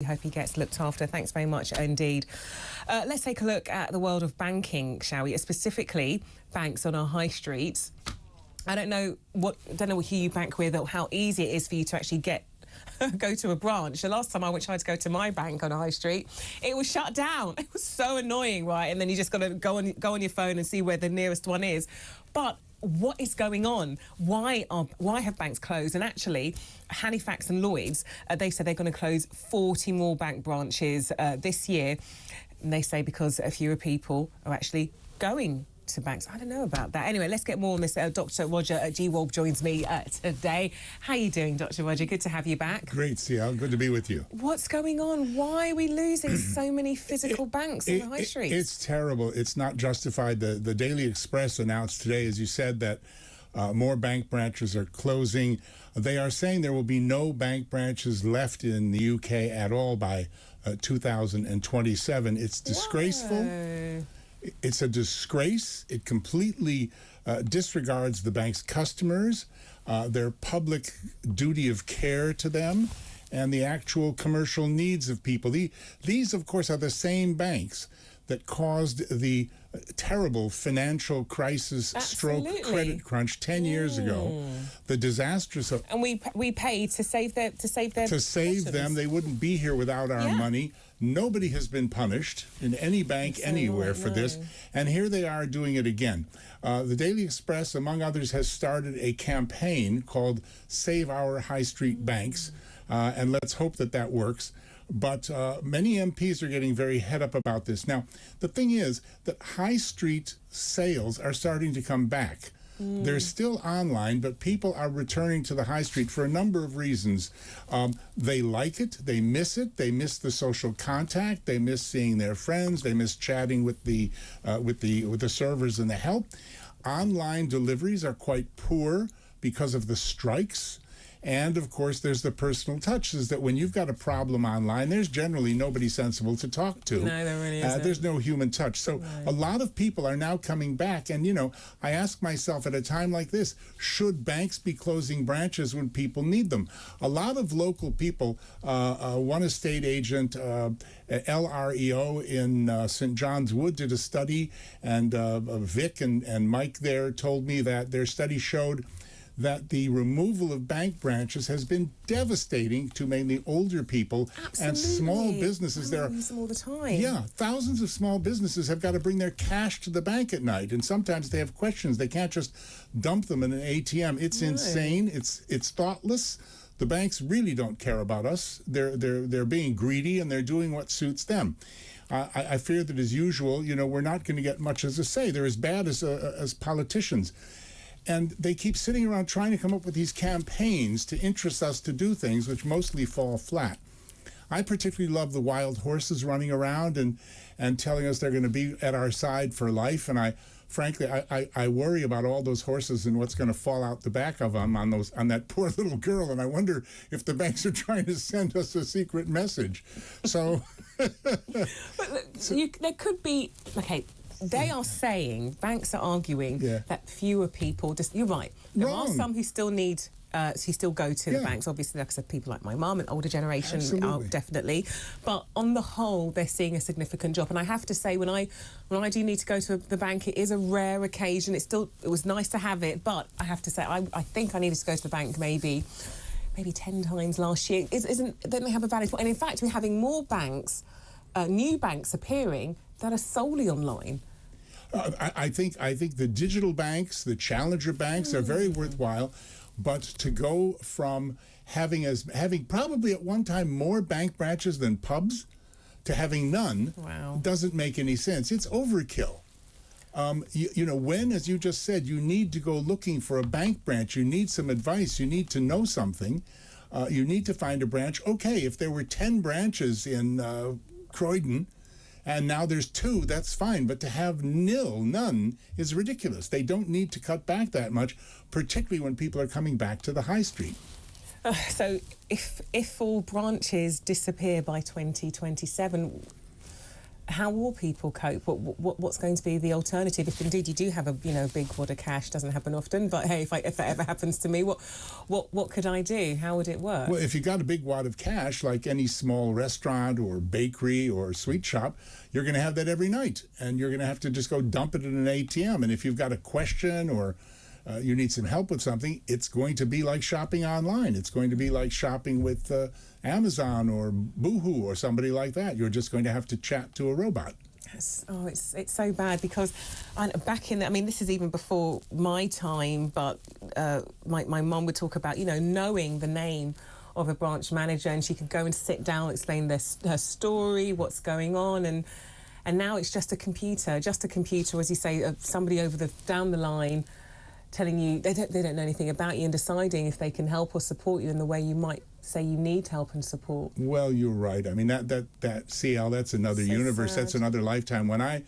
hope he gets looked after. Thanks very much indeed. Let's take a look at the world of banking, shall we? Specifically, banks on our high streets. I don't know who you bank with or how easy it is for you to actually go to a branch. The last time I tried to go to my bank on a high street, it was shut down. It was so annoying, right? And then you just got to go on your phone and see where the nearest one is. But what is going on? Why have banks closed? And actually, Halifax and Lloyds, they said they're going to close 40 more bank branches this year. And they say because fewer people are actually going to banks. I don't know about that. Anyway, let's get more on this. Dr. Roger Gewolb joins me today. How are you doing, Dr. Roger? Good to have you back. Great, Sia. Good to be with you. What's going on? Why are we losing so many physical banks on the high streets? It's terrible. It's not justified. The Daily Express announced today, as you said, that more bank branches are closing. They are saying there will be no bank branches left in the UK at all by 2027. It's disgraceful. Whoa. It's a disgrace. It completely disregards the bank's customers, their public duty of care to them, and the actual commercial needs of people. These, of course, are the same banks that caused the terrible financial crisis stroke credit crunch 10 years ago. The disastrous and we paid to save them. They wouldn't be here without our money. Nobody has been punished in any bank anywhere for this, and here they are doing it again. The Daily Express, among others, has started a campaign called Save Our High Street Banks, and let's hope that works. But many MPs are getting very head up about this. Now, the thing is that high street sales are starting to come back. They're still online, but people are returning to the high street for a number of reasons. They like it, they miss it, they miss the social contact, they miss seeing their friends, they miss chatting with the servers and the help. Online deliveries are quite poor because of the strikes. And, of course, there's the personal touch, is that when you've got a problem online, there's generally nobody sensible to talk to. No, there really isn't. There's no human touch. So a lot of people are now coming back. And, you know, I ask myself at a time like this, should banks be closing branches when people need them? A lot of local people, one estate agent, LREO in St. John's Wood, did a study, and Vic and Mike there told me that their study showed that the removal of bank branches has been devastating to mainly older people and small businesses. I use them all the time. Yeah, thousands of small businesses have got to bring their cash to the bank at night, and sometimes they have questions. They can't just dump them in an ATM. It's insane. It's thoughtless. The banks really don't care about us. They're being greedy, and they're doing what suits them. I fear that, as usual, you know, we're not going to get much as a say. They're as bad as politicians. And they keep sitting around trying to come up with these campaigns to interest us to do things which mostly fall flat. I particularly love the wild horses running around and telling us they're going to be at our side for life. And frankly, I worry about all those horses and what's going to fall out the back of them on that poor little girl. And I wonder if the banks are trying to send us a secret message. So, but look, there could be They are saying, banks are arguing that fewer people you're right. There are some who still need, who still go to the banks. Obviously, like I said, people like my mum and older generation are definitely. But on the whole, they're seeing a significant drop. And I have to say, when I do need to go to the bank, it is a rare occasion. It was nice to have it, but I have to say, I think I needed to go to the bank maybe 10 times last year. Don't they have a valid point? And in fact, we're having more banks, new banks appearing that are solely online. I think the digital banks, the challenger banks, are very worthwhile, but to go from having probably at one time more bank branches than pubs to having none doesn't make any sense. It's overkill. You know, when, as you just said, you need to go looking for a bank branch, you need some advice, you need to know something, you need to find a branch. Okay, if there were 10 branches in Croydon, and now there's 2, that's fine. But to have none, is ridiculous. They don't need to cut back that much, particularly when people are coming back to the high street. So if all branches disappear by 2027, how will people cope? What's going to be the alternative if indeed you do have a big wad of cash? Doesn't happen often, but hey, if that ever happens to me, what could I do? How would it work? Well, if you got a big wad of cash, like any small restaurant or bakery or sweet shop, you're going to have that every night, and you're going to have to just go dump it in an ATM. And if you've got a question or you need some help with something, it's going to be like shopping online. It's going to be like shopping with Amazon or Boohoo or somebody like that. You're just going to have to chat to a robot. Yes. Oh, it's so bad because back in this is even before my time, but my mum would talk about, knowing the name of a branch manager, and she could go and sit down, explain her story, what's going on, and now it's just a computer, as you say, somebody down the line telling you they don't know anything about you and deciding if they can help or support you in the way you might say you need help and support. Well, you're right. I mean, that CL, that's another universe. Sad. That's another lifetime. When I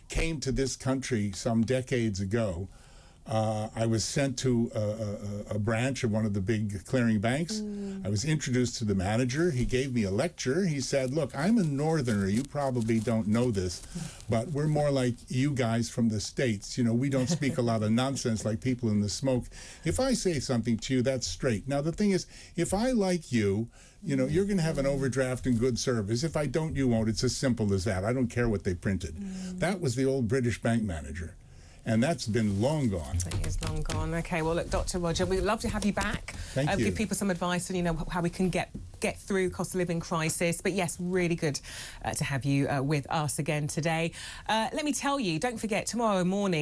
came to this country some decades ago, I was sent to a branch of one of the big clearing banks. I was introduced to the manager. He gave me a lecture. He said, look, I'm a northerner. You probably don't know this, but we're more like you guys from the States. We don't speak a lot of nonsense like people in the smoke. If I say something to you, that's straight. Now, the thing is, if I like you, you're going to have an overdraft and good service. If I don't, you won't. It's as simple as that. I don't care what they printed. That was the old British bank manager. And that's been long gone. It is long gone. Okay, well, look, Dr. Roger, we'd love to have you back. Thank you. Give people some advice on, how we can get through cost of living crisis. But yes, really good to have you with us again today. Let me tell you, don't forget, tomorrow morning,